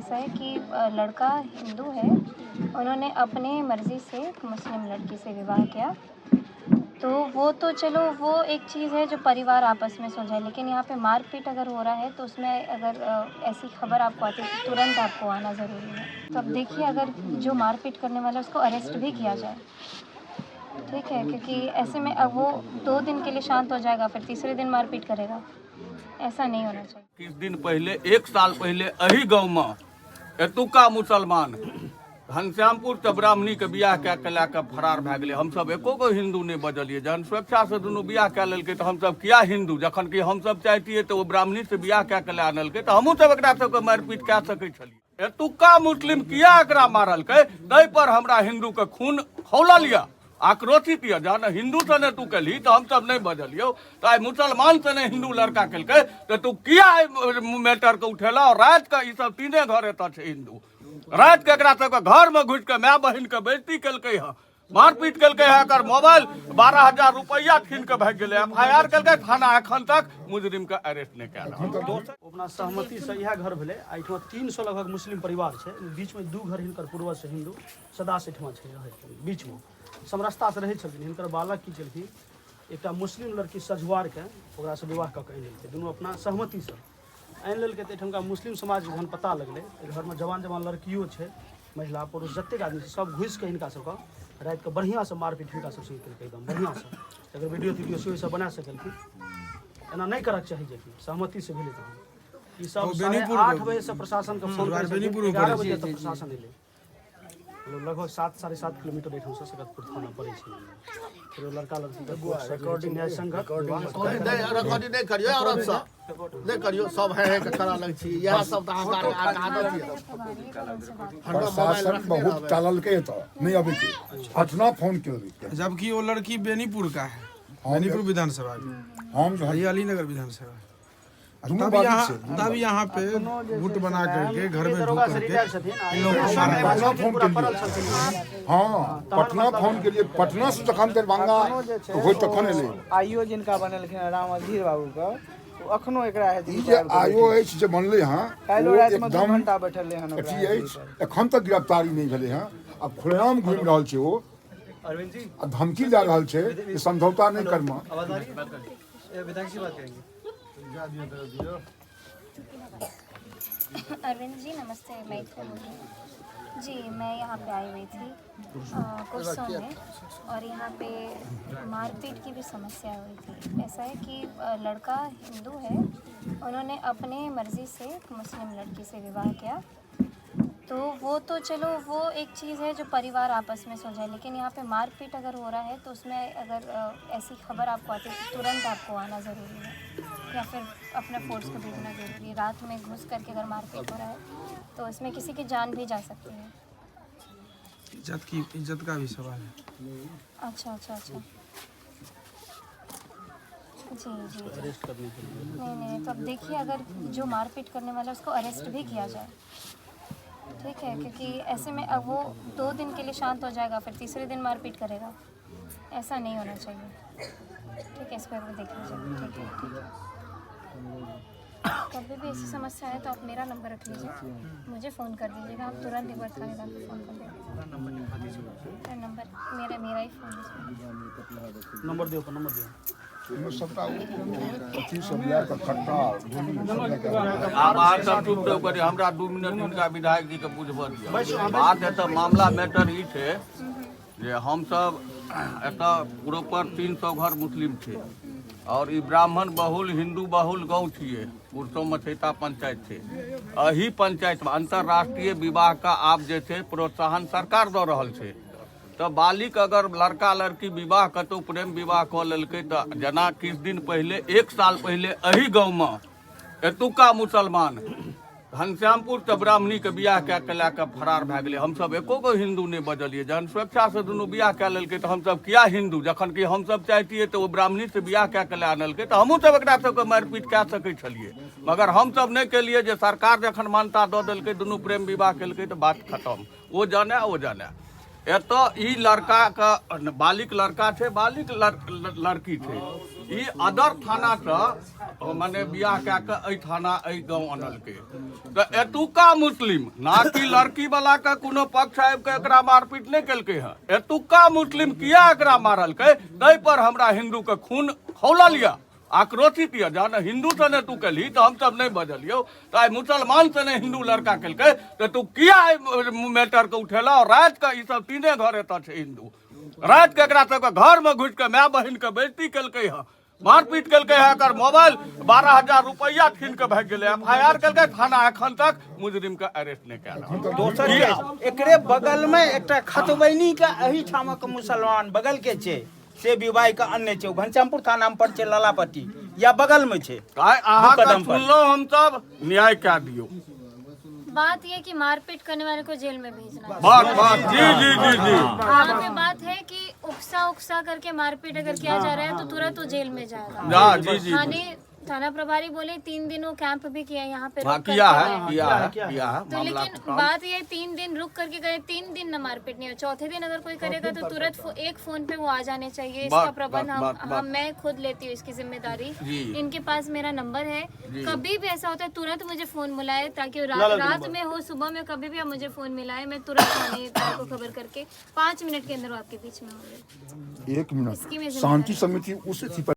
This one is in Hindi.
ऐसा है कि लड़का हिंदू है, उन्होंने अपने मर्ज़ी से एक मुस्लिम लड़की से विवाह किया। तो वो तो चलो वो एक चीज़ है जो परिवार आपस में सुलझाए, लेकिन यहाँ पे मारपीट अगर हो रहा है तो उसमें अगर ऐसी खबर आपको आती है तो तुरंत आपको आना ज़रूरी है। तो अब देखिए, अगर जो मारपीट करने वाला है उसको अरेस्ट भी किया जाए, ठीक है? क्योंकि ऐसे में अब वो 2 दिन के लिए शांत हो जाएगा, फिर तीसरे दिन मारपीट करेगा। ऐसा नहीं होना चाहिए। किस दिन पहले 1 साल पहले अही गाँव में एतुका मुसलमान घनश्यामपुर से ब्राह्मणी के बियाह कए ला के फरार भए गेलै। हमसब एको गो हिंदू नहीं बजलिए। जहन स्वेच्छा से दुनू बियाह कए लेलकै तो हमसब किया हिंदू, जखन कि हमसब चाहतियै तो वो ब्राह्मणी से बियाह कए के ला आनलकै तो हमहूँ सब एकरा सबके मारपीट कए सकै छलियै। एतुका मुस्लिम किया एकरा मारलकै, ताहि पर हमरा हिंदू के खून खौलल यऽ, आक्रोशित यऽ। जहन हिंदू से ने तू केलही तो हमसब नहीं बजलियो, तो आई मुसलमान से ने हिंदू लड़का केलकै तो तू किया मैटर के उठेला। और रात के ई सब तीने घर एतऽ छै हिंदू, रात के एकरा सबके घर में घुस के माय बहिन के बेइज्जती केलकै है, मारपीट केलकै है। एकर मोबाइल 12,000 रुपया छीन के भाग गेलै। FIR केलकै, थाना एखन तक मुजरिम के अरेस्ट नहीं कयल। अपना सहमति से यह घर भेलै। एहिठमा 300 लगभग मुस्लिम परिवार छै, बीच में 2 घर हिनकर पूर्वज से हिंदू सदा से एहिठमा छै रहै, बीच में समरसता से रहै छथिन। हिनकर बालक की केलखिन, एकटा मुस्लिम लड़की सजवार के ओकरा से विवाह कऽ के आनि लेलकै, दुनू अपना सहमति से आनि लेलकै। तऽ एहिठुमका मुस्लिम समाज जहन पता लगलै, घर में जवान जवान लड़कियों छै, महिला पुरुष जतेक आदमी छै, सब घुसि के हिनका सबके राति के बढ़िया से मारपीट हिनका सबसे केलकै, एकदम बढ़िया से। अगर वीडियो तीडियो से सब बना सकेलखिन, एना नहीं करक चाही, जेकि सहमति से भेलै तहन। ई सब 8:30 बजे से प्रशासन के फोन कर 11 बजे तक प्रशासन एलै। लगभग 7 साढ़े 7 किलोमीटर एहिठाम से सकतपुर थाना पड़ै छै। फिर वो लड़का लड़की के रिकॉर्डिंग न्याय संगत रिकॉर्डिंग नहीं करियो, औरत सब नहीं करियो, सब है के खड़ा लग छी। यह सब त आदत है। प्रशासन बहुत चलल के तो नहीं अभी के पटना फोन के, जबकि वो लड़की बेनीपुर का है, बेनीपुर विधानसभा हम जो ये अलीनगर विधानसभा। तब यहाँ पे गुट बना करके घर में ढूंढ करके इन लोगों को मारा। पटना फोन के लिए, हाँ पटना फोन के लिए, पटना से जखन दरभंगा हो तखन एलै। आइयो जिनका बनलखिन राम अधीर बाबू का अखनो एकरा है ई जे आयो अछि जे बनलै हँ, काल्हि राति में 2 घंटा बैठल हन, अथी अछि, एखन तक गिरफ्तारी नहीं भेलै हँ। अब खुलेआम घूमि रहल छै ओ, अरविंद जी आ धमकी दे रहल छै कि समझौता नहीं करना। अरविंद जी नमस्ते, मैं इधर बोल रही हूँ जी। मैं यहाँ पे आई हुई थी कुर्सों में, और यहाँ पे मारपीट की भी समस्या हुई थी। ऐसा है कि लड़का हिंदू है, उन्होंने अपने मर्ज़ी से एक मुस्लिम लड़की से विवाह किया। तो वो तो चलो वो एक चीज़ है जो परिवार आपस में सुलझाए, लेकिन यहाँ पे मारपीट अगर हो रहा है तो उसमें अगर ऐसी खबर आपको आती है तो तुरंत आपको आना ज़रूरी है, या फिर अपने फोर्स को भेजना ज़रूरी है। रात में घुस करके अगर मारपीट हो रहा है तो इसमें किसी की जान भी जा सकती है। इज्जत का भी सवाल है। अच्छा अच्छा अच्छा, जी जी जी। नहीं, तो अब देखिए, अगर जो मारपीट करने वाला है उसको अरेस्ट भी किया जाए, ठीक है? क्योंकि ऐसे में अब वो 2 दिन के लिए शांत हो जाएगा, फिर तीसरे दिन मारपीट करेगा। ऐसा नहीं होना चाहिए, ठीक है? इस पर देख लीजिए, ठीक है? कभी भी ऐसी समस्या है तो आप मेरा नंबर रख लीजिए, मुझे फ़ोन कर दीजिएगा। आप तुरंत एक बार थानेदार को फ़ोन कर दीजिए। नंबर मेरा ही फ़ोन है। नंबर दियो, नंबर दियो। सबटा अथी सब लए कऽ खट्टा आब अहाँ सब चुप रहो करी, हमरा 2 मिनट हिनका विधायक जी के बुझबऽ दिअ। बात एतऽ मामला मैटर ई छै जे हमसब एतऽ प्रॉपर 300 घर मुस्लिम छै, और ई ब्राह्मण बहुल हिंदू बहुल गाँव छियै। कुर्सों मछैता पंचायत छै। एही पंचायत में अंतर्राष्ट्रीय विवाह का आब जे छै प्रोत्साहन सरकार दऽ रहल छै। तो बालिक अगर लड़का लड़की विवाह कतौ प्रेम विवाह कऽ लेलकै तो जेना किछु दिन पहले 1 साल पहले अही गाँव में एतुका मुसलमान घनश्यामपुर से ब्राह्मणी के बियाह कए के ला के फरार भए गेलै। हमसब एको गो हिंदू नहीं बजलिए। जहन स्वेच्छा से दुनू बियाह कए लेलकै तो हमसब किया हिंदू, जखन कि हमसब चाहतियै तो वो ब्राह्मणी से बियाह कए के ला आनलकै तो हमहूँ सब एकरा सबके मारपीट कए सकै छलियै, मगर हमसब नहीं केलिए। जे सरकार जखन मान्यता दऽ देलकै, दुनू प्रेम विवाह केलकै तो बात खत्म। वो जाने। एतऽ ई लड़का का बालिक लड़का छै, बालिक लड़की छै। ई अदर थाना से माने बियाह कए कऽ एहि थाना एहि गाँव अनलकै। तऽ एतुका मुस्लिम ना कि लड़की वाला के कोनो पक्ष आबि कऽ एकरा मारपीट नहि केलकै हँ। एतुका मुस्लिम किया एकरा मारलकै, ताहि पर हमरा हिंदू के खून खौलल यऽ, आक्रोशित यऽ। जहन हिंदू से ने तू केलही तऽ हमसब नहीं बजलियौ, तो आई मुसलमान से ने हिंदू लड़का केलकै, तो तू किया मैटर के उठेला। और रात के ई सब तीने घर एतऽ छै हिंदू, रात के एकरा सबके घर में घुस के माय बहिन के बेइज्जती केलकै हँ, मारपीट केलकै हँ। एकर मोबाइल 12,000 रुपया छीन के भाग गेलै। FIR केलकै, थाना एखन तक मुजरिम के अरेस्ट नहीं कयल। दोसर एकरे बगल में एकटा खतबैनी के एही ठामक मुसलमान बगल के छै से विवाह के अन्य छै, घनश्यामपुर थाना में पर छै, ललापट्टी या बगल में छै। अहाँ के सुनलो, हम सब न्याय क्या दियो। बात ये कि मारपीट करने वाले को जेल में भेजना है। बात जी जी जी जी। यहाँ पे बात है कि उकसा करके मारपीट अगर किया जा रहा है तो तुरंत वो जेल में जाएगा। जी जी। थाना प्रभारी बोले 3 दिन वो कैंप भी किया यहाँ पे। किया है। तो लेकिन बात ये 3 दिन रुक करके गए, 3 दिन न मारपीट नहीं हो, चौथे दिन अगर कोई करेगा तो तुरंत एक फोन पे वो आ जाने चाहिए। इसका प्रबंध हम मैं खुद लेती हूँ, इसकी जिम्मेदारी। इनके पास मेरा नंबर है, कभी भी ऐसा होता है तुरंत मुझे फोन मिलाए, ताकि रात में हो सुबह में कभी भी आप मुझे फोन मिलाए, मैं तुरंत थाने को खबर करके 5 मिनट के अंदर आपके बीच में होंगे। 1 मिनट शांति समिति उस